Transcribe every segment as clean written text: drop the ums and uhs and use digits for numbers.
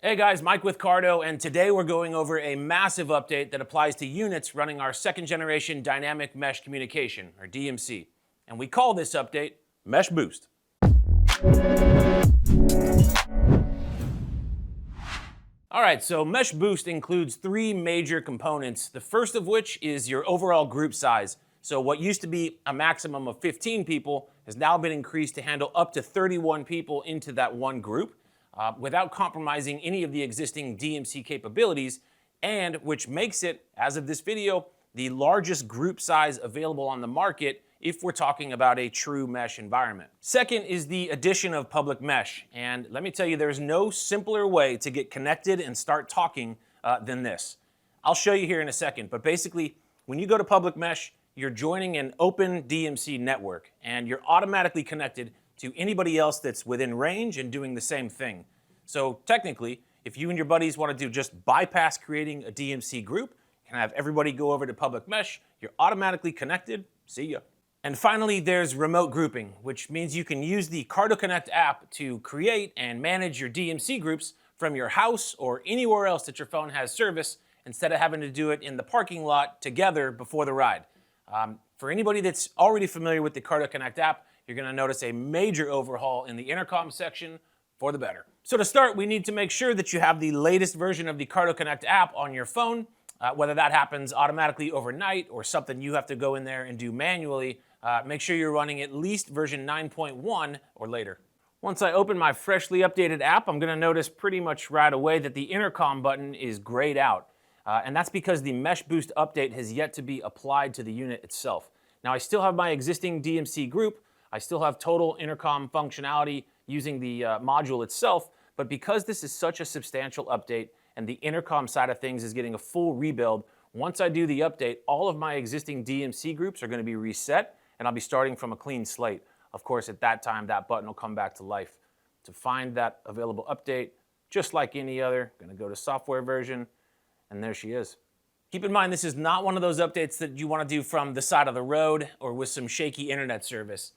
Hey guys, Mike with Cardo, and today we're going over a massive update that applies to units running our second generation dynamic mesh communication, or DMC. And we call this update Mesh Boost. All right, so Mesh Boost includes three major components, the first of which is your overall group size. So what used to be a maximum of 15 people has now been increased to handle up to 31 people into that one group. Without compromising any of the existing DMC capabilities, and which makes it, as of this video, the largest group size available on the market if we're talking about a true mesh environment. Second is the addition of public mesh, and let me tell you, there's no simpler way to get connected and start talking than this. I'll show you here in a second, but basically, when you go to public mesh, you're joining an open DMC network, and you're automatically connected to anybody else that's within range and doing the same thing. So technically, if you and your buddies want to do just bypass creating a DMC group, you can have everybody go over to public mesh, you're automatically connected, see ya. And finally, there's remote grouping, which means you can use the Cardo Connect app to create and manage your DMC groups from your house or anywhere else that your phone has service, instead of having to do it in the parking lot together before the ride. For anybody that's already familiar with the Cardo Connect app, you're going to notice a major overhaul in the intercom section for the better. So to start, we need to make sure that you have the latest version of the Cardo Connect app on your phone, whether that happens automatically overnight or something you have to go in there and do manually. Make sure you're running at least version 9.1 or later. Once I open my freshly updated app, I'm going to notice pretty much right away that the intercom button is grayed out. And that's because the Mesh Boost update has yet to be applied to the unit itself. Now, I still have my existing DMC group. I still have total intercom functionality using the module itself, but because this is such a substantial update and the intercom side of things is getting a full rebuild, once I do the update, all of my existing DMC groups are going to be reset, and I'll be starting from a clean slate. Of course, at that time, that button will come back to life. To find that available update, just like any other, I'm going to go to software version, and there she is. Keep in mind, this is not one of those updates that you want to do from the side of the road or with some shaky internet service.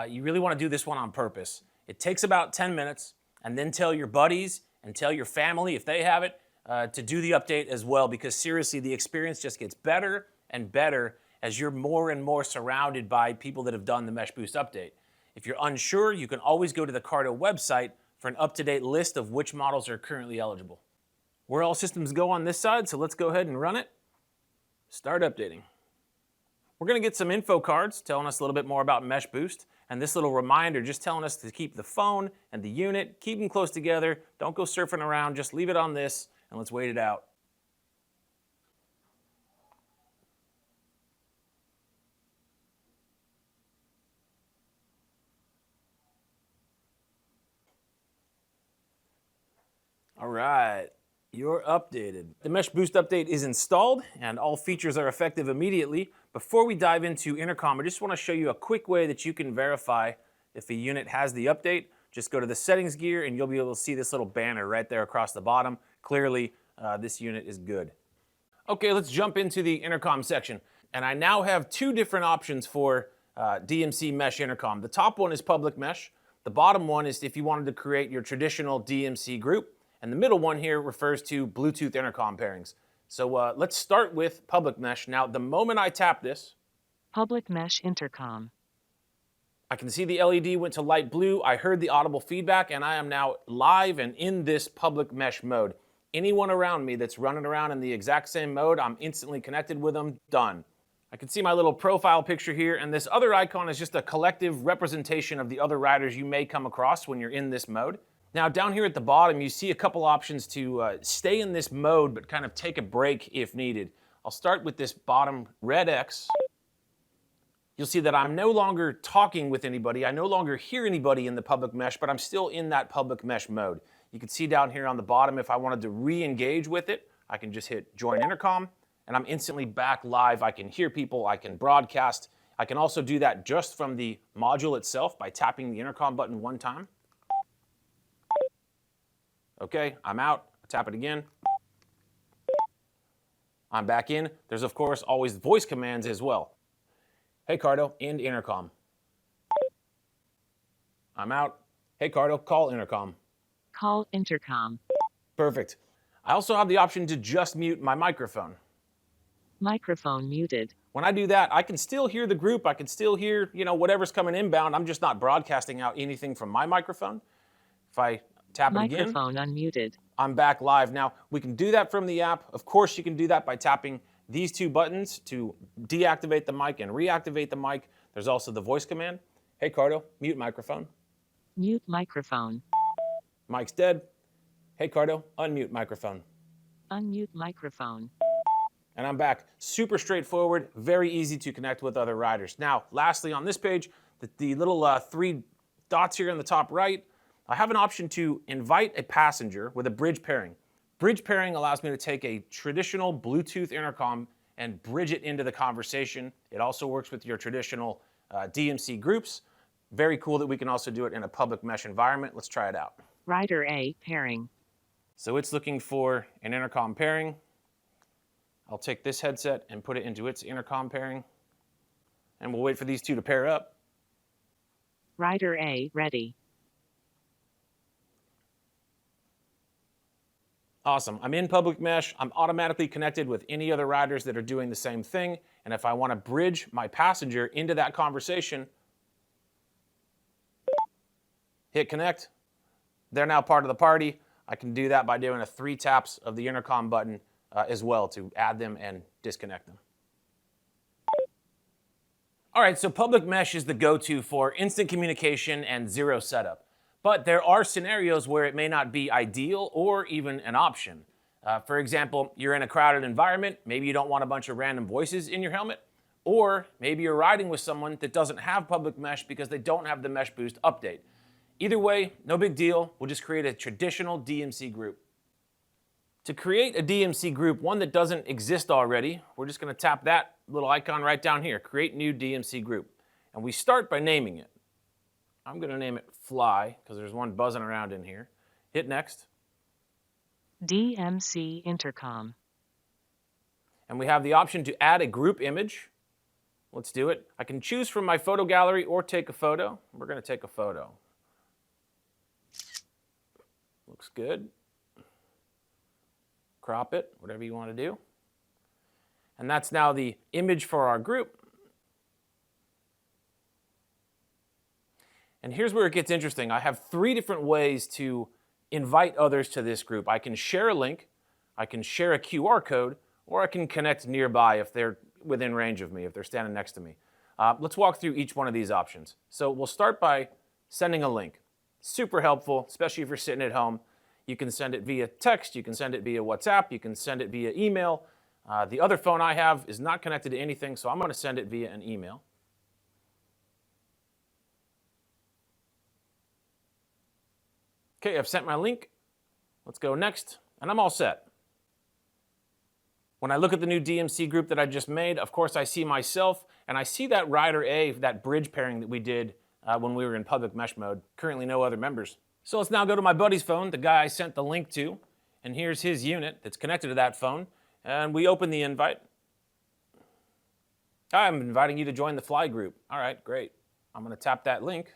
You really want to do this one on purpose. It takes about 10 minutes, and then tell your buddies and tell your family, if they have it, to do the update as well, because seriously, the experience just gets better and better as you're more and more surrounded by people that have done the Mesh Boost update. If you're unsure, you can always go to the Cardo website for an up-to-date list of which models are currently eligible. We're all systems go on this side, so let's go ahead and run it. Start updating. We're going to get some info cards telling us a little bit more about Mesh Boost, and this little reminder just telling us to keep the phone and the unit, keep them close together, don't go surfing around, just leave it on this, and let's wait it out. All right, you're updated. The Mesh Boost update is installed, and all features are effective immediately. Before we dive into intercom, I just want to show you a quick way that you can verify if a unit has the update. Just go to the settings gear, and you'll be able to see this little banner right there across the bottom. Clearly, this unit is good. Okay, let's jump into the intercom section. And I now have two different options for DMC Mesh intercom. The top one is public mesh. The bottom one is if you wanted to create your traditional DMC group. And the middle one here refers to Bluetooth intercom pairings. So let's start with public mesh. Now, the moment I tap this, Public mesh intercom. I can see the LED went to light blue. I heard the audible feedback, and I am now live and in this public mesh mode. Anyone around me that's running around in the exact same mode, I'm instantly connected with them, done. I can see my little profile picture here, and this other icon is just a collective representation of the other riders you may come across when you're in this mode. Now, down here at the bottom, you see a couple options to stay in this mode, but kind of take a break if needed. I'll start with this bottom red X. You'll see that I'm no longer talking with anybody. I no longer hear anybody in the public mesh, but I'm still in that public mesh mode. You can see down here on the bottom, if I wanted to re-engage with it, I can just hit join intercom, and I'm instantly back live. I can hear people, I can broadcast. I can also do that just from the module itself by tapping the intercom button one time. Okay, I'm out. I tap it again. I'm back in. There's, of course, always voice commands as well. Hey, Cardo, end intercom. I'm out. Hey, Cardo, call intercom. Call intercom. Perfect. I also have the option to just mute my microphone. Microphone muted. When I do that, I can still hear the group. I can still hear, whatever's coming inbound. I'm just not broadcasting out anything from my microphone. If I tap it again, Microphone unmuted. I'm back live. Now, we can do that from the app. Of course, you can do that by tapping these two buttons to deactivate the mic and reactivate the mic. There's also the voice command. Hey, Cardo, mute microphone. Mute microphone. Mic's dead. Hey, Cardo, unmute microphone. Unmute microphone. And I'm back. Super straightforward, very easy to connect with other riders. Now, lastly on this page, the little three dots here in the top right, I have an option to invite a passenger with a bridge pairing. Bridge pairing allows me to take a traditional Bluetooth intercom and bridge it into the conversation. It also works with your traditional DMC groups. Very cool that we can also do it in a public mesh environment. Let's try it out. Rider A pairing. So it's looking for an intercom pairing. I'll take this headset and put it into its intercom pairing. And we'll wait for these two to pair up. Rider A ready. Awesome. I'm in public mesh. I'm automatically connected with any other riders that are doing the same thing. And if I want to bridge my passenger into that conversation, hit connect. They're now part of the party. I can do that by doing a 3 taps of the intercom button as well to add them and disconnect them. All right, so public mesh is the go-to for instant communication and zero setup. But there are scenarios where it may not be ideal or even an option. For example, you're in a crowded environment, maybe you don't want a bunch of random voices in your helmet, or maybe you're riding with someone that doesn't have public mesh because they don't have the Mesh Boost update. Either way, no big deal, we'll just create a traditional DMC group. To create a DMC group, one that doesn't exist already, we're just gonna tap that little icon right down here, create new DMC group. And we start by naming it. I'm gonna name it Fly, because there's one buzzing around in here. Hit next. DMC intercom. And we have the option to add a group image. Let's do it. I can choose from my photo gallery or take a photo. We're gonna take a photo. Looks good. Crop it, whatever you want to do. And that's now the image for our group. And here's where it gets interesting. I have 3 different ways to invite others to this group. I can share a link, I can share a QR code, or I can connect nearby if they're within range of me, if they're standing next to me. Let's walk through each one of these options. So we'll start by sending a link. Super helpful, especially if you're sitting at home. You can send it via text, you can send it via WhatsApp, you can send it via email. The other phone I have is not connected to anything, so I'm going to send it via an email. Okay, I've sent my link. Let's go next, and I'm all set. When I look at the new DMC group that I just made, of course I see myself, and I see that Rider A, that bridge pairing that we did when we were in public mesh mode. Currently no other members. So let's now go to my buddy's phone, the guy I sent the link to, and here's his unit that's connected to that phone, and we open the invite. Hi, I'm inviting you to join the Fly group. All right, great. I'm going to tap that link.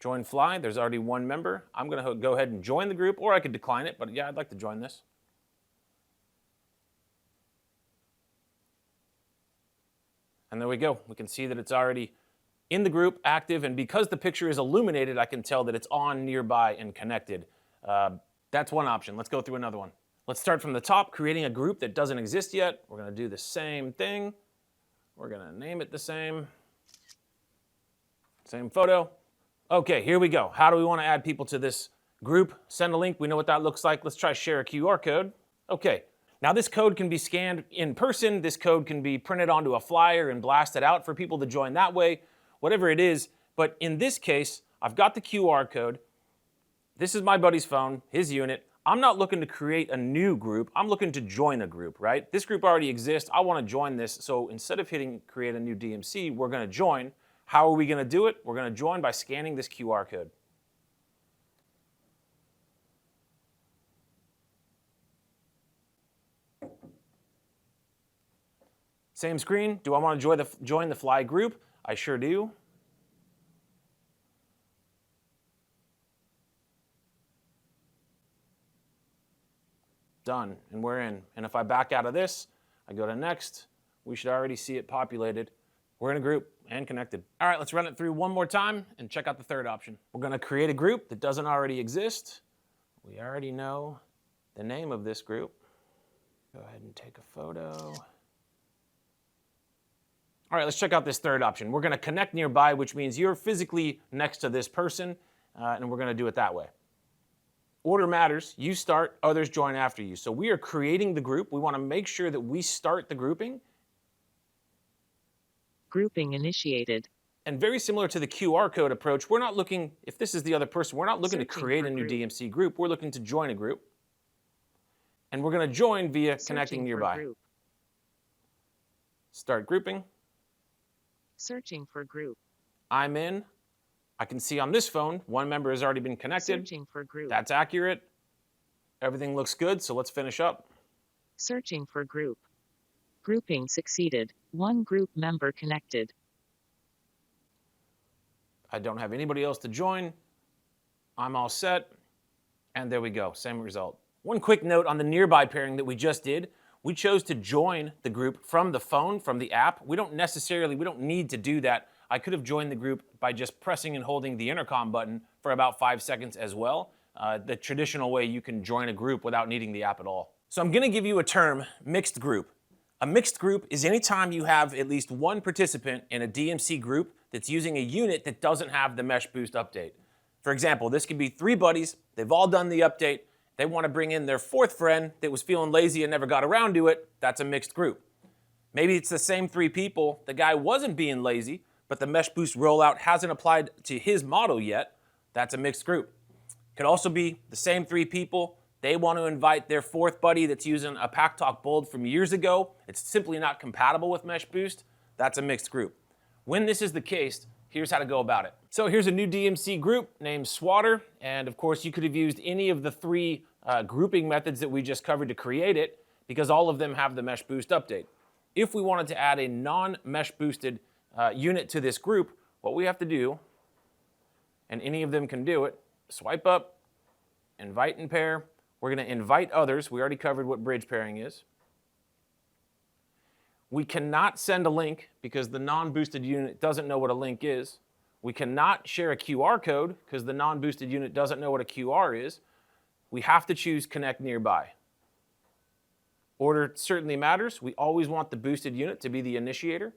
Join Fly, there's already one member. I'm going to go ahead and join the group, or I could decline it, but yeah, I'd like to join this. And there we go. We can see that it's already in the group, active, and because the picture is illuminated, I can tell that it's on, nearby, and connected. That's one option. Let's go through another one. Let's start from the top, creating a group that doesn't exist yet. We're going to do the same thing. We're going to name it the same. Same photo. Okay, here we go. How do we want to add people to this group? Send a link. We know what that looks like. Let's try share a QR code. Okay. Now this code can be scanned in person. This code can be printed onto a flyer and blasted out for people to join that way, whatever it is. But in this case, I've got the QR code. This is my buddy's phone, his unit. I'm not looking to create a new group. I'm looking to join a group, right? This group already exists. I want to join this. So instead of hitting create a new DMC, we're going to join. How are we going to do it? We're going to join by scanning this QR code. Same screen. Do I want to join the Fly group? I sure do. done, and we're in. And if I back out of this, I go to next, we should already see it populated. We're in a group and connected. All right, let's run it through one more time and check out the third option. We're gonna create a group that doesn't already exist. We already know the name of this group. Go ahead and take a photo. All right, let's check out this third option. We're gonna connect nearby, which means you're physically next to this person, and we're gonna do it that way. Order matters. You start, others join after you. So we are creating the group. We wanna make sure that we start the grouping. Grouping initiated. And very similar to the QR code approach, we're not looking, if this is the other person, we're not looking to Searching create for a new group. DMC group. We're looking to join a group. And we're gonna join via connecting Searching for nearby. group. Start grouping. Searching for group. I'm in. I can see on this phone, one member has already been connected. Searching for group. That's accurate. Everything looks good, so let's finish up. Searching for group. Grouping succeeded. One group member connected. I don't have anybody else to join. I'm all set. And there we go, same result. One quick note on the nearby pairing that we just did. We chose to join the group from the phone, from the app. We don't need to do that. I could have joined the group by just pressing and holding the intercom button for about 5 seconds as well. The traditional way you can join a group without needing the app at all. So I'm gonna give you a term, mixed group. A mixed group is anytime you have at least one participant in a DMC group that's using a unit that doesn't have the Mesh Boost update. For example, this could be 3 buddies, they've all done the update, they want to bring in their 4th friend that was feeling lazy and never got around to it. That's a mixed group. Maybe it's the same 3 people, the guy wasn't being lazy, but the Mesh Boost rollout hasn't applied to his model yet. That's a mixed group. Could also be the same 3 people, they want to invite their 4th buddy that's using a Pack Talk Bold from years ago. It's simply not compatible with Mesh Boost. That's a mixed group. When this is the case, here's how to go about it. So here's a new DMC group named Swatter, and of course you could have used any of the 3 grouping methods that we just covered to create it, because all of them have the Mesh Boost update. If we wanted to add a non-Mesh Boosted unit to this group, what we have to do, and any of them can do it, swipe up, invite and pair. We're gonna invite others. We already covered what bridge pairing is. We cannot send a link because the non-boosted unit doesn't know what a link is. We cannot share a QR code because the non-boosted unit doesn't know what a QR is. We have to choose connect nearby. Order certainly matters. We always want the boosted unit to be the initiator.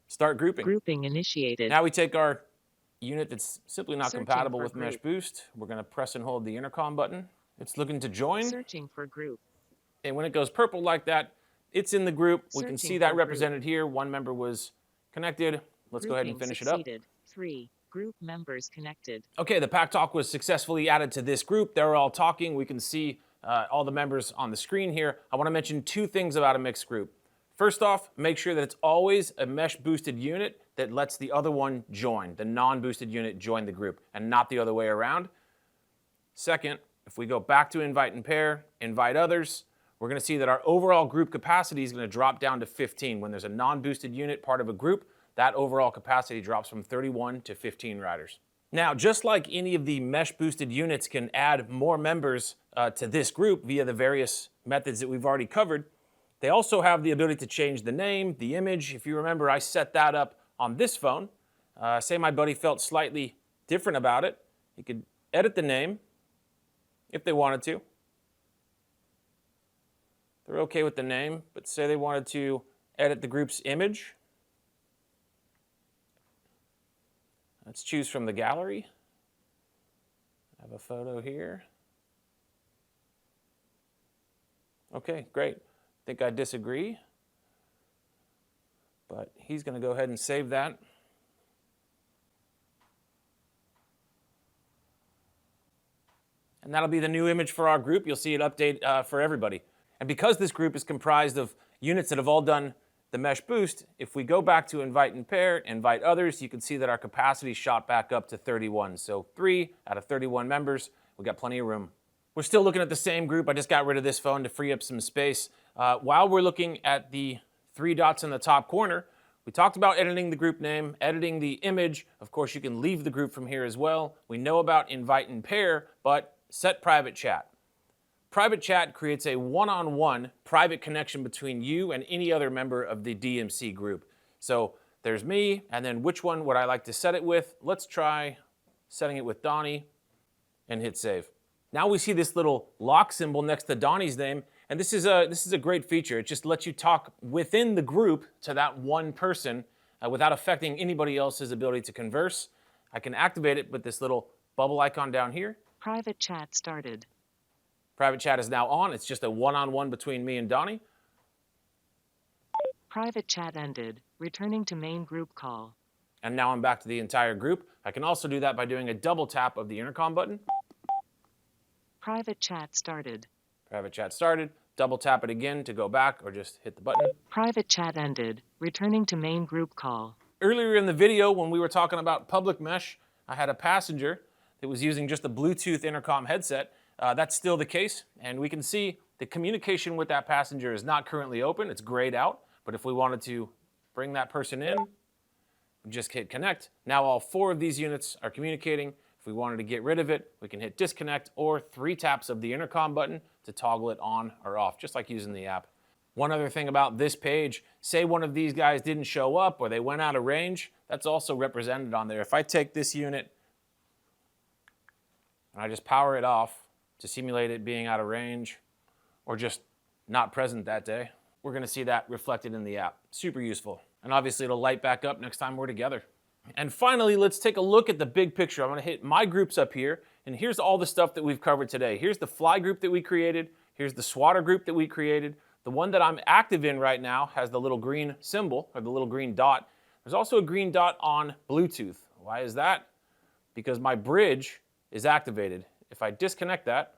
Start grouping. Grouping initiated. Now we take our unit that's simply not Searching compatible for with Mesh group. Boost. We're gonna press and hold the intercom button. It's looking to join. Searching for group. And when it goes purple like that, it's in the group. We can Searching see that for group. represented here. One member was connected. Let's go ahead and Grouping finish it up. succeeded. 3 group members connected. Okay, the Pack Talk was successfully added to this group. They're all talking. We can see all the members on the screen here. I want to mention 2 things about a mixed group. First off, make sure that it's always a Mesh Boosted unit that lets the other one join, the non-boosted unit join the group, and not the other way around. Second, if we go back to invite and pair, invite others, we're going to see that our overall group capacity is going to drop down to 15. When there's a non-boosted unit part of a group, that overall capacity drops from 31 to 15 riders. Now, just like any of the Mesh Boosted units can add more members to this group via the various methods that we've already covered, they also have the ability to change the name, the image. If you remember, I set that up on this phone. Say my buddy felt slightly different about it. He could edit the name if they wanted to. They're okay with the name, but say they wanted to edit the group's image. Let's choose from the gallery. I have a photo here. Okay, great. I think I disagree, but he's going to go ahead and save that. And that'll be the new image for our group. You'll see it update for everybody. And because this group is comprised of units that have all done the Mesh Boost, if we go back to invite and pair, invite others, you can see that our capacity shot back up to 31. So 3 out of 31 members, we got plenty of room. We're still looking at the same group. I just got rid of this phone to free up some space. While we're looking at the 3 dots in the top corner, we talked about editing the group name, editing the image. Of course, you can leave the group from here as well. We know about invite and pair, but set private chat. Private chat creates a one-on-one private connection between you and any other member of the DMC group. So there's me, and then which one would I like to set it with? Let's try setting it with Donnie and hit save. Now we see this little lock symbol next to Donnie's name, and this is a great feature. It just lets you talk within the group to that one person without affecting anybody else's ability to converse. I can activate it with this little bubble icon down here. Private chat started. Private chat is now on. It's just a one-on-one between me and Donnie. Private chat ended, returning to main group call. And now I'm back to the entire group. I can also do that by doing a double tap of the intercom button. Private chat started. Private chat started. Double tap it again to go back, or just hit the button. Private chat ended, returning to main group call. Earlier in the video, when we were talking about public mesh, I had a passenger that was using just a Bluetooth intercom headset. That's still the case, and we can see the communication with that passenger is not currently open. It's grayed out, but if we wanted to bring that person in, we just hit connect. Now all 4 of these units are communicating. If we wanted to get rid of it, we can hit disconnect or 3 taps of the intercom button to toggle it on or off, just like using the app. One other thing about this page, say one of these guys didn't show up or they went out of range, that's also represented on there. If I take this unit and I just power it off to simulate it being out of range or just not present that day, we're gonna see that reflected in the app. Super useful. And obviously it'll light back up next time we're together. And finally, let's take a look at the big picture. I'm gonna hit my groups up here, and here's all the stuff that we've covered today. Here's the fly group that we created. Here's the swatter group that we created. The one that I'm active in right now has the little green symbol, or the little green dot. There's also a green dot on Bluetooth. Why is that? Because my bridge is activated. If I disconnect that,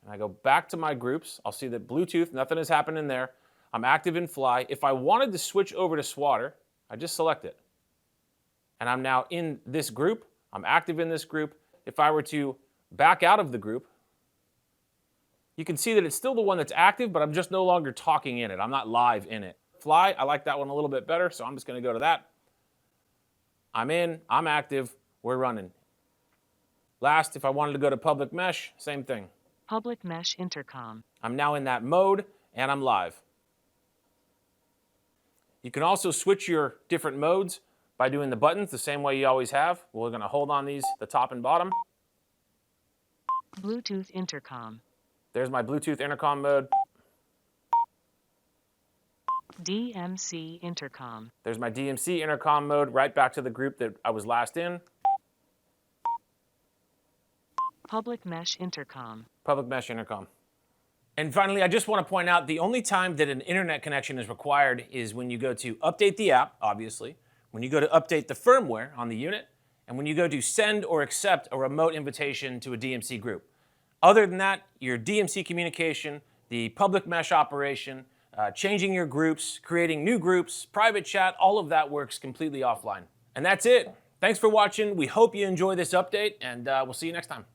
and I go back to my groups, I'll see that Bluetooth, nothing has happened in there. I'm active in fly. If I wanted to switch over to swatter, I just select it. And I'm now in this group. I'm active in this group. If I were to back out of the group, you can see that it's still the one that's active, but I'm just no longer talking in it. I'm not live in it. Fly, I like that one a little bit better, so I'm just gonna go to that. I'm in, I'm active, we're running. Last, if I wanted to go to public mesh, same thing. Public mesh intercom. I'm now in that mode, and I'm live. You can also switch your different modes by doing the buttons the same way you always have. We're gonna hold on these, the top and bottom. Bluetooth intercom. There's my Bluetooth intercom mode. DMC intercom. There's my DMC intercom mode, right back to the group that I was last in. Public mesh intercom. Public mesh intercom. And finally, I just want to point out the only time that an internet connection is required is when you go to update the app, obviously, when you go to update the firmware on the unit, and when you go to send or accept a remote invitation to a DMC group. Other than that, your DMC communication, the public mesh operation, changing your groups, creating new groups, private chat, all of that works completely offline. And that's it. Thanks for watching. We hope you enjoy this update, and we'll see you next time.